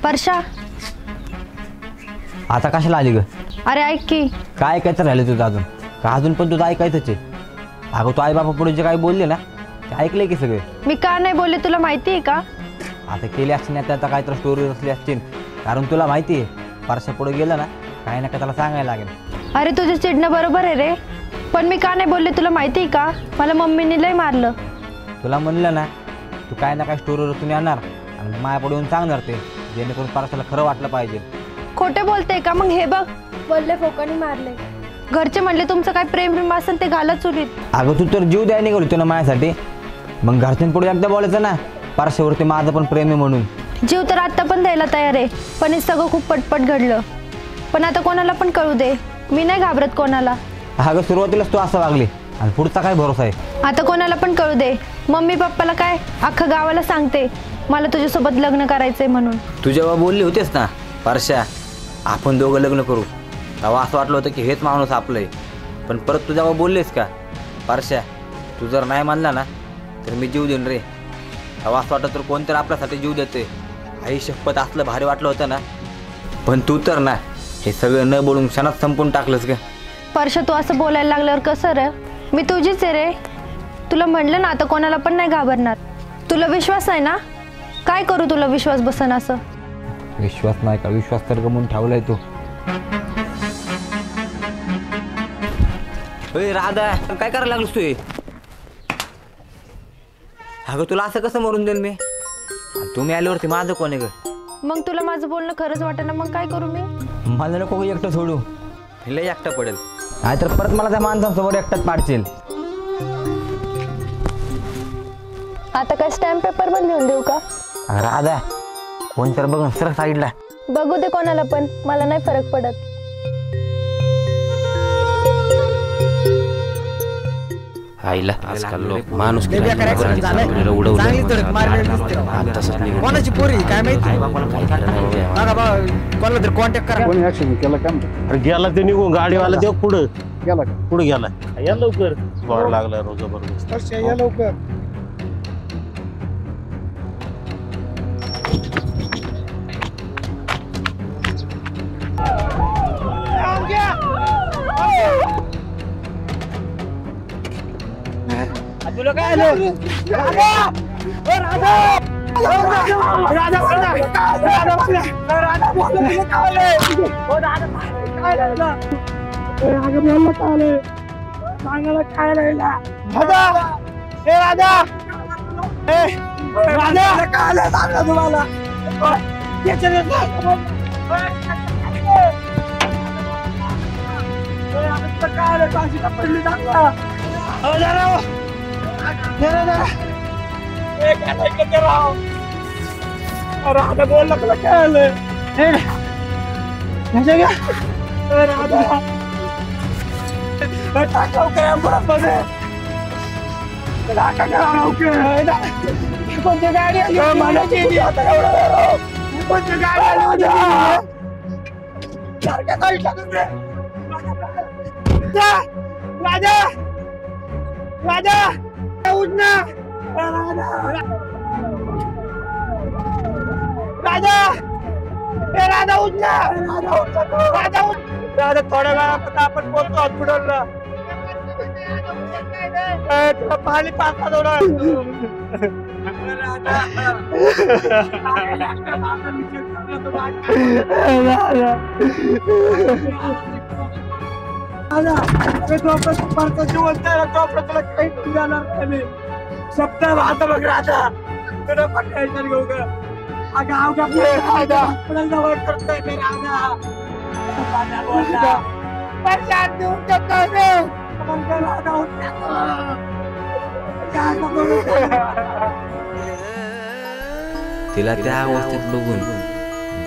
वर्षा, आता कशाला आली ग? अरे ऐक की. काय ऐकायचं राहिलं तुझं अजून? का अजून पण तुझं ऐकायचंच आहे? अगं तू आई बापा पुढे जे काही बोलले ना ते ऐकले की सगळे. मी का नाही बोलले तुला माहिती आहे का? आता केली असती ना त्याचा काहीतरी स्टोरी असली असतील, कारण तुला माहिती आहे परशा पुढे गेलं ना काही ना काय त्याला सांगायला लागेल. अरे तुझं चिडणं बरोबर आहे रे, पण मी का नाही बोलले तुला माहिती आहे का? मला मम्मीने लय मारलं. तुला म्हणलं ना तू काय ना काय स्टोरी रचून येणार आणि माझ्या पुढे येऊन सांगणार ते, जेणेकरून परशाला खरं वाटलं पाहिजे. खोटे बोलते का? मग हे बघ, बोलले फोकाने मारले. घरचे म्हणले तुमचं काय प्रेम असेल ते घाला चुलीत. अगं तू तर जीव द्यायला निघाली होती ना माझ्यासाठी, मग घरच्यांपुढे एकदा बोलायचं ना परशावरती माझं पण प्रेम आहे म्हणून. जीव तर आता पण द्यायला तयार आहे, पण हे सगळं खूप पटपट घडलं. पण आता कोणाला पण कळू दे, मी नाही घाबरत कोणाला. अगं सुरुवातीलाच तू असं वागली आणि पुढचा काय भरोसा आहे? आता कोणाला पण कळू दे, मम्मी पप्पाला काय अख्खं गावाला सांगते मला तुझ्यासोबत लग्न करायचंय म्हणून. तू जेव्हा बोलली होतेस ना परशा आपण दोघं लग्न करू, तेव्हा असं वाटलं होतं की हेच माणूस आपलं आहे. पण परत तू जेव्हा बोललेस का परशा तू जर नाही मानला ना तर मी जीव देईन रे, तेव्हा असं वाटतं तर कोणतरी आपल्यासाठी जीव देते. आई शपथ असलं भारी वाटलं होतं ना. पण तू तर ना हे सगळं न बोलून क्षणात संपून टाकलंस का? परशा तू असं बोलायला लागल्यावर कसं रे? मी तुझीच आहे रे. तुला म्हणलं ना आता कोणाला पण नाही घाबरणार. तुला विश्वास आहे ना? काय करू तुला विश्वास बसन असं? विश्वास नाही का? विश्वास तर गमून ठेवलाय तू. राधा काय करायला लागलोस तू? अगं तुला असं कसं मरून देईल मी? तुम्ही आल्यावरती माझं कोण आहे ग? मग तुला माझं बोलणं खरंच वाटत ना, मग काय करू मी? मला नको एकटं सोडू, लय एकटं पडेल. नाहीतर परत मला त्या माणसांसमोर एकटाच पाडशील. आता काय स्टॅम्प पेपर पण लिहून देऊ का? राधा कोण तर बघ सर साईडला. बघू दे कोणाला पण, मला नाही फरक पडत. आईला आजकाल लोक माणूस कोणाची पोरी काय माहिती कोणाला तरी कॉन्टॅक्ट करा. कोणी ऍक्शन केलं का? अरे गेला ते निघून गाडीवाला देव पुढं गेला का? पुढे गेला. या लवकर जोर लागला रोज जबरदस्त. या लवकर. तुला काय आलं? राधा बोल तुला काय आलं? कोणती गाडी आली? कोणती गाडी आली? राजा राजा उठ ना. राजा राधा उठ ना. राधा उठ. राधा थोड्या वेळापर्यंत आपण बोलतो हॉस्पिटलला. तुला पाणी पाहता सप्ताह आता बघ राधा तुला पण टेन्शन घेऊ का? तिला त्या अवस्थेत बघून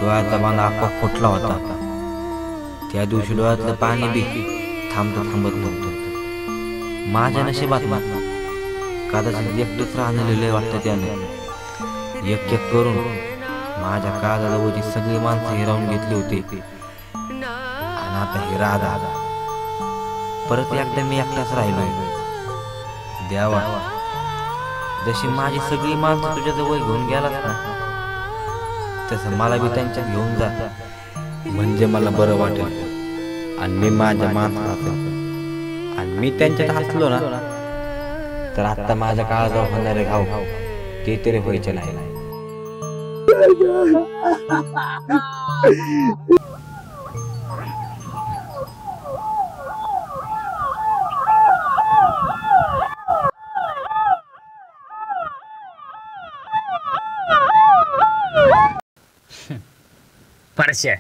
डोळ्याचा बांधा आपोआप फुटला होता. त्या दिवशी डोळ्यातलं पाणी बी थांबत नव्हतं. माझ्या नशिबात कदाचित एकटंच राहणं वाटतं त्याने. एक एक करून माझ्या काळजाजवळची सगळी माणसं हिरावून घेतली होती. आणि आता ही राधा परत एकदा मी एकटाच राहिलोय. देवा जशी माझी सगळी माणसं तुझ्या जवळ घेऊन गेलास ना तसं मला बी त्यांच्या घेऊन जा, म्हणजे मला बरं वाटेल आणि मी माझ्या माणसात असेल. आणि मी त्यांच्यात हसलो ना तर आता माझ्या काळजावर होणारे घाव ते तरी व्हायचे नाही. परश्या,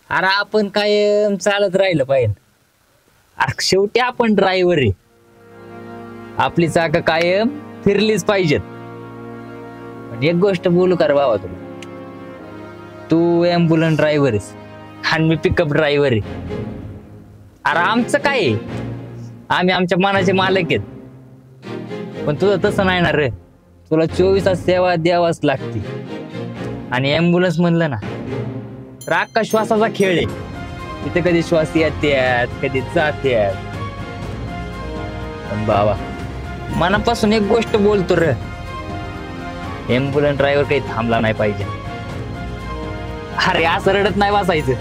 अरे आपण काय चालत राहिलं पाहिजे. अरे शेवटी आपण ड्रायव्हर आहे, आपली चाकं कायम फिरलीच पाहिजेत. पण एक गोष्ट बोलू का रे बाबा तुला, तू ॲम्ब्युलन्स ड्रायव्हर आहेस आणि मी पिकअप ड्रायव्हर आहे. अरे आमचं काय आहे, आम्ही आमच्या मनाचे मालक आहेत. पण तुझं तसं नाही ना रे, तुला 24 तास सेवा द्यावाच लागते. आणि ॲम्ब्युलन्स म्हणलं ना तर अख्खा श्वासाचा खेळ आहे. तिथे कधी श्वास येत्यात, कधी जात्यात. पण बाबा मनापासून एक गोष्ट बोलतो रे, ॲम्ब्युलन्स ड्रायव्हर काही थांबला नाही पाहिजे. अरे असं रडत नाही बसायचं.